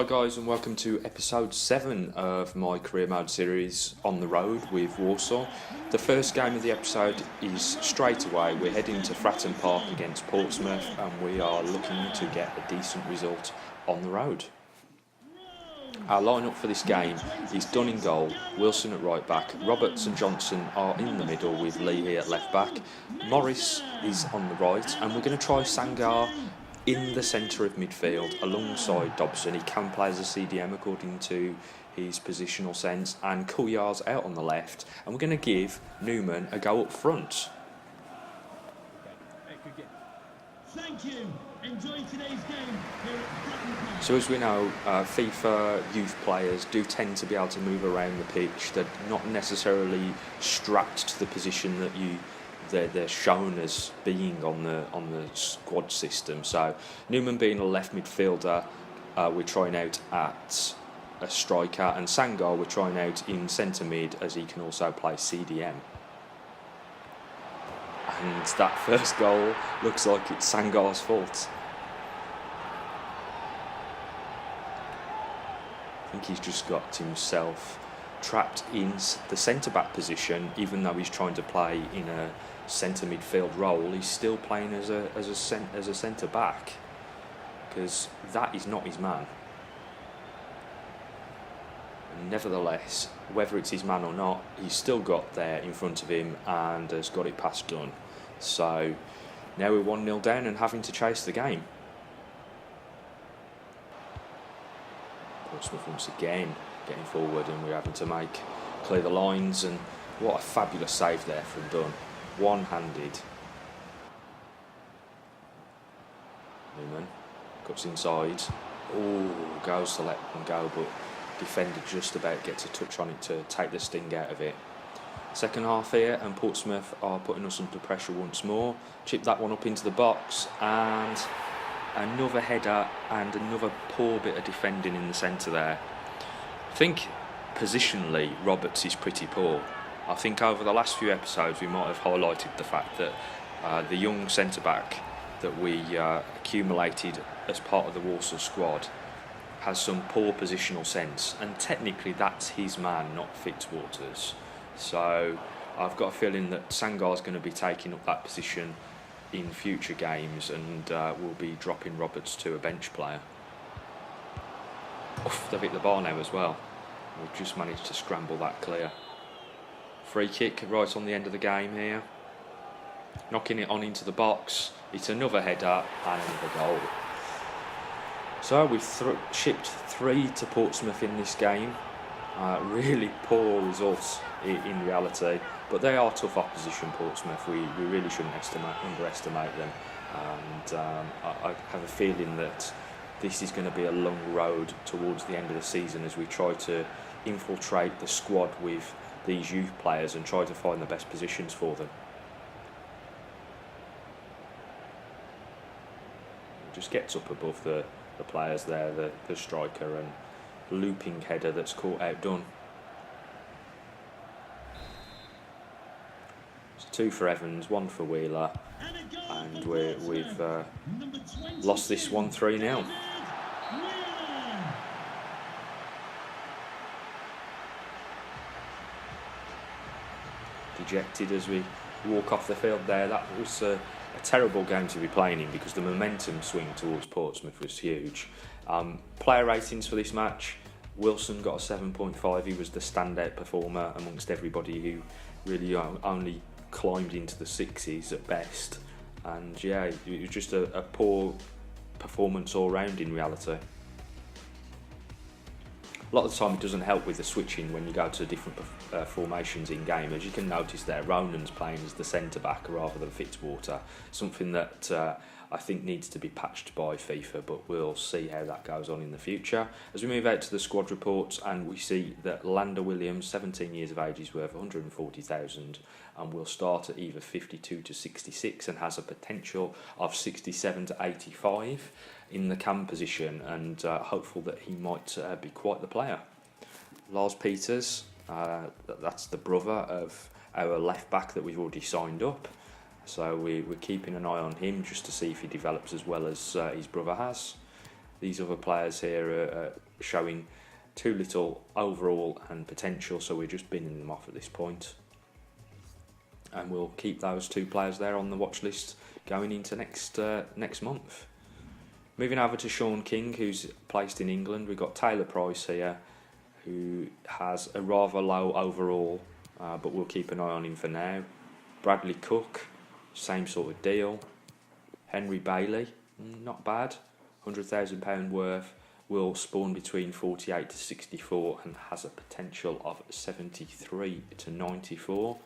Hi guys, and welcome to episode 7 of my career mode series on the road with Walsall. The first game of the episode is straight away. We're heading to Fratton Park against Portsmouth, and we are looking to get a decent result on the road. Our lineup for this game is Dunn in goal, Wilson at right back, Roberts and Johnson are in the middle with Leahy at left back, Morris is on the right, and we're going to try Sangar in the centre of midfield alongside Dobson. He can play as a CDM according to his positional sense, and Couillard's out on the left, and we're going to give Newman a go up front. Thank you. Enjoy today's game here at Fratton Park. So as we know, FIFA youth players do tend to be able to move around the pitch. They're not necessarily strapped to the position that they're shown as being on the squad system. So Newman being a left midfielder, we're trying out at a striker, and Sangar we're trying out in centre mid, as he can also play CDM. And that first goal looks like it's Sangar's fault. I think he's just got himself trapped in the centre-back position. Even though he's trying to play in a centre midfield role, he's still playing as a centre-back, because that is not his man. And nevertheless, whether it's his man or not, he's still got there in front of him and has got it past Dunn. So now we're 1-0 down and having to chase the game. Portsmouth once again getting forward, and we're having to clear the lines, and what a fabulous save there from Dunn, one-handed. Newman cuts inside, goes to let them go, but defender just about gets a touch on it to take the sting out of it. Second half here, and Portsmouth are putting us under pressure once more. Chip that one up into the box, and another header and another poor bit of defending in the centre there. I think positionally Roberts is pretty poor. I think over the last few episodes we might have highlighted the fact that the young centre-back that we accumulated as part of the Walsall squad has some poor positional sense, and technically that's his man, not Fitzwater's. So I've got a feeling that Sangar's going to be taking up that position in future games, and we'll be dropping Roberts to a bench player. They've hit the bar now as well. We've just managed to scramble that clear. Free kick right on the end of the game here. Knocking it on into the box. It's another header and another goal. So we've shipped 3 to Portsmouth in this game. Really poor results in reality, but they are tough opposition, Portsmouth. We really shouldn't underestimate them, and I have a feeling that this is going to be a long road towards the end of the season as we try to infiltrate the squad with these youth players and try to find the best positions for them. Just gets up above the players there, the striker, and looping header that's caught out Dunn. It's 2 for Evans, 1 for Wheeler, and we've lost this 1-3 now. Dejected as we walk off the field there. That was a terrible game to be playing in, because the momentum swing towards Portsmouth was huge. Player ratings for this match: Wilson got a 7.5. He was the standout performer amongst everybody who really only climbed into the 60s at best. And yeah, it was just a poor performance all round in reality. A lot of the time it doesn't help with the switching when you go to different formations in game. As you can notice there, Ronan's playing as the centre-back rather than Fitzwater, something that I think needs to be patched by FIFA, but we'll see how that goes on in the future. As we move out to the squad reports, and we see that Lander Williams, 17 years of age, is worth 140,000 and will start at either 52 to 66 and has a potential of 67 to 85 in the cam position, and hopeful that he might be quite the player. Lars Peters, that's the brother of our left back that we've already signed up, so we're keeping an eye on him just to see if he develops as well as his brother has. These other players here are showing too little overall and potential, so we're just binning them off at this point. And we'll keep those 2 players there on the watch list going into next month. Moving over to Sean King, who's placed in England. We've got Taylor Price here, who has a rather low overall, but we'll keep an eye on him for now. Bradley Cook, same sort of deal. Henry Bailey, not bad, £100,000 worth, will spawn between 48 to 64 and has a potential of 73 to 94.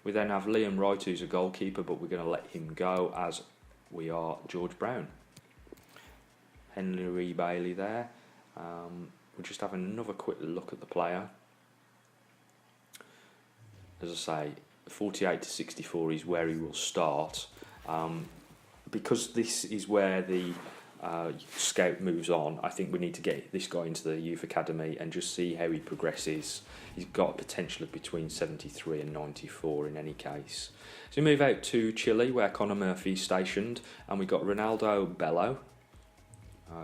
We then have Liam Wright, who's a goalkeeper, but we're going to let him go as we are George Brown. Henry Bailey there. We'll just have another quick look at the player. As I say, 48 to 64 is where he will start. Because this is where the scout moves on, I think we need to get this guy into the youth academy and just see how he progresses. He's got a potential of between 73 and 94 in any case. So we move out to Chile, where Conor Murphy's stationed, and we've got Ronaldo Bello,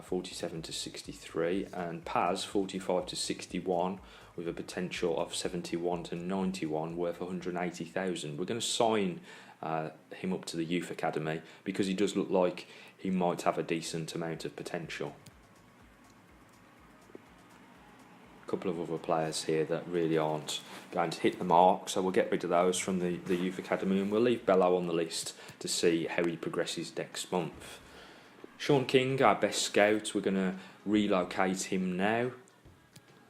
47 to 63, and Paz, 45 to 61, with a potential of 71 to 91, worth 180,000. We're going to sign him up to the youth academy because he does look like he might have a decent amount of potential. A couple of other players here that really aren't going to hit the mark, so we'll get rid of those from the youth academy, and we'll leave Bello on the list to see how he progresses next month. Sean King, our best scout, we're going to relocate him now,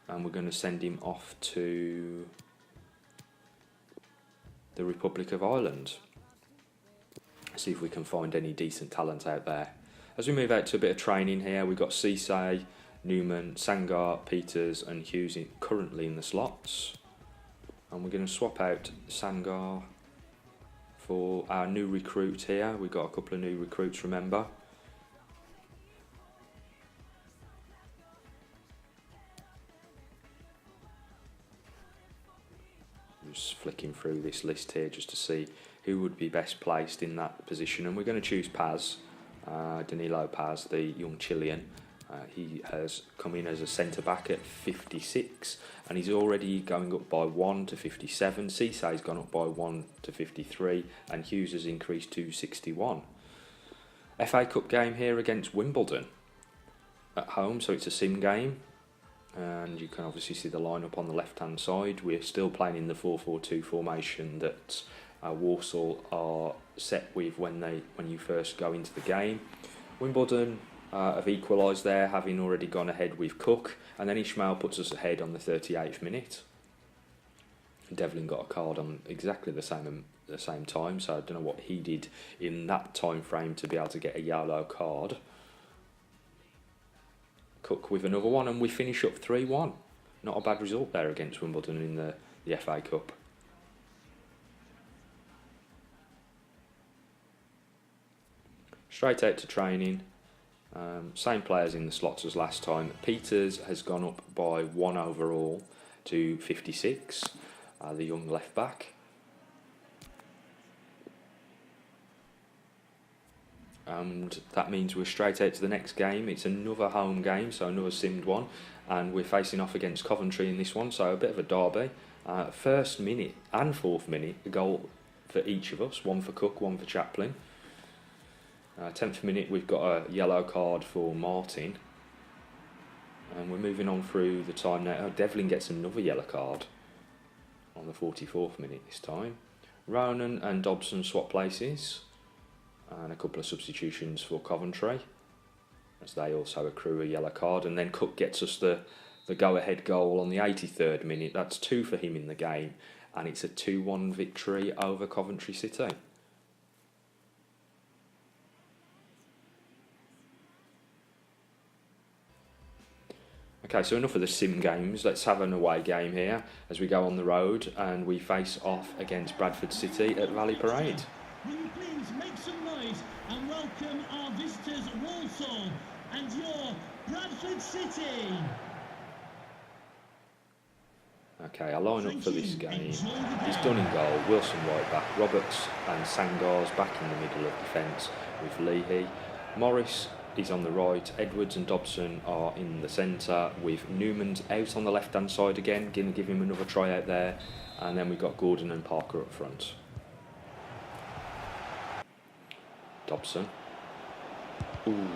and we're going to send him off to the Republic of Ireland. See if we can find any decent talent out there. As we move out to a bit of training here, we've got Cisse, Newman, Sangar, Peters and Hughes currently in the slots. And we're going to swap out Sangar for our new recruit here. We've got a couple of new recruits, remember. Just flicking through this list here just to see who would be best placed in that position, and we're going to choose Paz, Danilo Paz, the young Chilean. He has come in as a centre-back at 56, and he's already going up by 1 to 57. Cisse's gone up by 1 to 53, and Hughes has increased to 61. FA Cup game here against Wimbledon at home, so it's a sim game. And you can obviously see the lineup on the left-hand side. We're still playing in the 4-4-2 formation that Walsall are set with when you first go into the game. Wimbledon have equalised there, having already gone ahead with Cook, and then Ishmael puts us ahead on the 38th minute. Devlin got a card on exactly the same time, so I don't know what he did in that time frame to be able to get a yellow card. Cook with another one, and we finish up 3-1. Not a bad result there against Wimbledon in the FA Cup. Straight out to training. Same players in the slots as last time. Peters has gone up by 1 overall to 56, the young left back. And that means we're straight out to the next game. It's another home game, so another simmed one, and we're facing off against Coventry in this one, so a bit of a derby. First minute and fourth minute, a goal for each of us, one for Cook, one for Chaplin. 10th minute, we've got a yellow card for Martin, and we're moving on through the time now. Devlin gets another yellow card on the 44th minute this time. Ronan and Dobson swap places, and a couple of substitutions for Coventry, as they also accrue a yellow card. And then Cook gets us the go-ahead goal on the 83rd minute. That's 2 for him in the game, and it's a 2-1 victory over Coventry City. Okay, so enough of the sim games. Let's have an away game here as we go on the road and we face off against Bradford City at Valley Parade. Will you please make some noise and welcome our visitors Walsall and your Bradford City. Okay, our line-up for this game is Dunn in goal, Wilson right back, Roberts and Sangar's back in the middle of defence with Leahy, Morris, is on the right, Edwards and Dobson are in the centre, with Newman's out on the left hand side again, going to give him another try out there, and then we've got Gordon and Parker up front. Dobson. Ooh,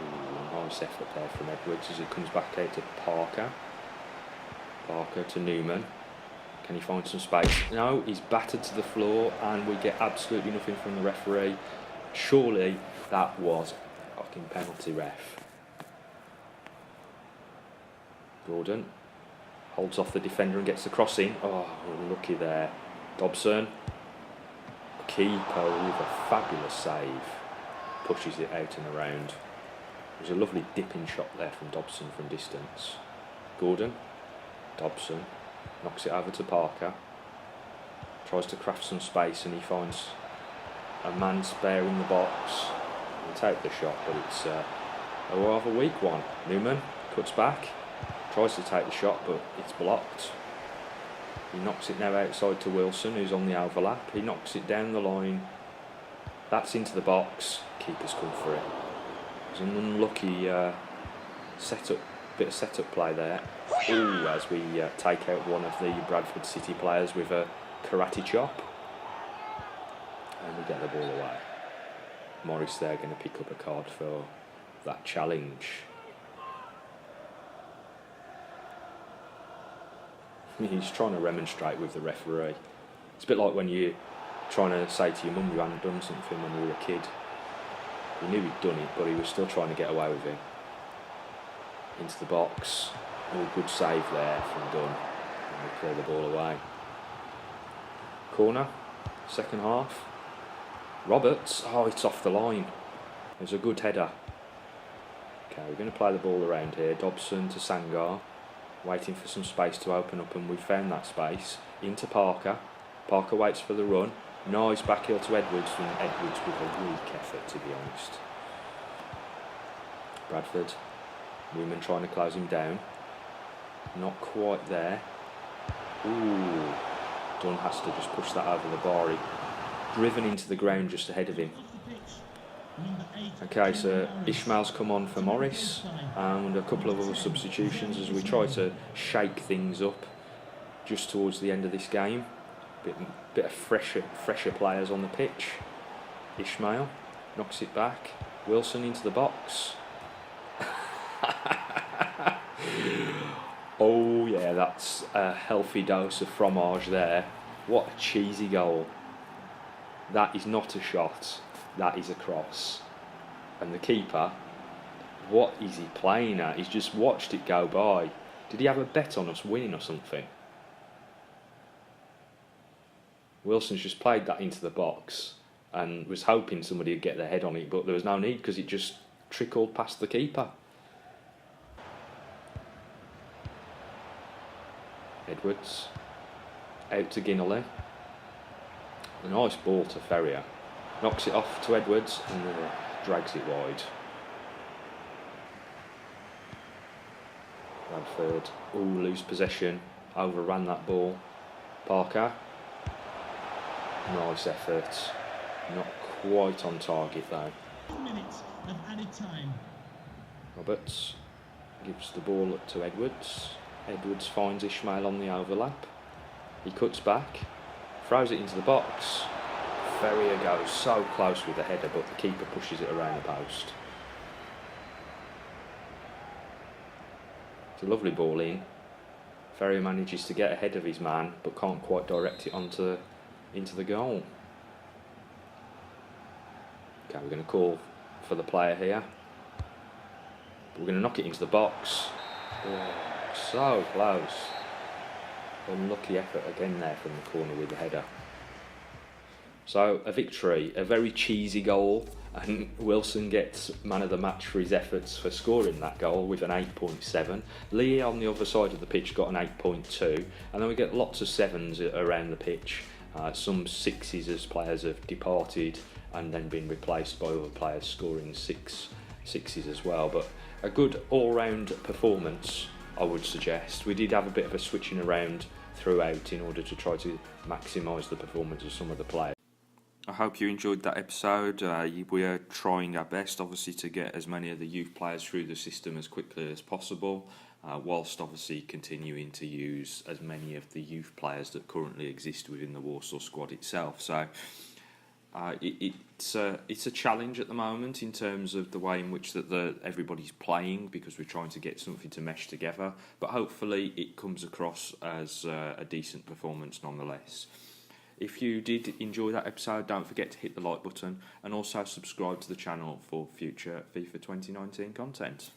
nice effort there from Edwards as it comes back out to Parker. Parker to Newman. Can he find some space? No, he's battered to the floor and we get absolutely nothing from the referee. Surely that was a fucking penalty, ref. Gordon holds off the defender and gets the cross in. Oh, lucky there. Dobson. Keeper with a fabulous save. Pushes it out and around. There's a lovely dipping shot there from Dobson from distance. Gordon. Dobson. Knocks it over to Parker. Tries to craft some space and he finds a man spare in the box. He'll take the shot, but it's a rather weak one. Newman cuts back. Tries to take the shot, but it's blocked. He knocks it now outside to Wilson, who's on the overlap. He knocks it down the line. That's into the box. Keeper's come for it. It was an unlucky bit of setup play there. Ooh, as we take out one of the Bradford City players with a karate chop. And we get the ball away. Morris there going to pick up a card for that challenge. He's trying to remonstrate with the referee. It's a bit like when you're trying to say to your mum you hadn't done something when you were a kid. He knew he'd done it, but he was still trying to get away with it. Into the box. Oh, good save there from Dunn. And we clear the ball away. Corner, second half. Roberts. Oh, it's off the line. There's a good header. Okay, we're going to play the ball around here. Dobson to Sangar. Waiting for some space to open up, and we've found that space. Into Parker. Parker waits for the run. Nice back heel to Edwards, and Edwards with a weak effort, to be honest. Bradford. Newman trying to close him down. Not quite there. Ooh. Dunn has to just push that over the bar. He driven into the ground just ahead of him. Okay, so Ishmael's come on for Morris and a couple of other substitutions as we try to shake things up just towards the end of this game. Bit of fresher players on the pitch. Ishmael knocks it back. Wilson into the box. Oh yeah, that's a healthy dose of fromage there. What a cheesy goal. That is not a shot. That is a cross. And the keeper, what is he playing at? He's just watched it go by. Did he have a bet on us winning or something? Wilson's just played that into the box and was hoping somebody would get their head on it, but there was no need because it just trickled past the keeper. Edwards. Out to Ginnerly. A nice ball to Ferrier. Knocks it off to Edwards and drags it wide. Bradford, lose possession, overran that ball. Parker, nice effort, not quite on target though. 2 minutes of added time. Roberts gives the ball up to Edwards. Edwards finds Ishmael on the overlap. He cuts back, throws it into the box. Ferrier goes so close with the header, but the keeper pushes it around the post. It's a lovely ball in. Ferrier manages to get ahead of his man, but can't quite direct it into the goal. Okay, we're going to call for the player here. We're going to knock it into the box. Oh, so close. Unlucky effort again there from the corner with the header. So a victory, a very cheesy goal, and Wilson gets man of the match for his efforts for scoring that goal with an 8.7. Lee on the other side of the pitch got an 8.2, and then we get lots of 7s around the pitch. Some 6s as players have departed and then been replaced by other players scoring 6s as well. But a good all-round performance, I would suggest. We did have a bit of a switching around throughout in order to try to maximise the performance of some of the players. I hope you enjoyed that episode. We are trying our best, obviously, to get as many of the youth players through the system as quickly as possible, whilst obviously continuing to use as many of the youth players that currently exist within the Walsall squad itself. So it's a challenge at the moment in terms of the way in which everybody's playing, because we're trying to get something to mesh together. But hopefully it comes across as a decent performance nonetheless. If you did enjoy that episode, don't forget to hit the like button and also subscribe to the channel for future FIFA 2019 content.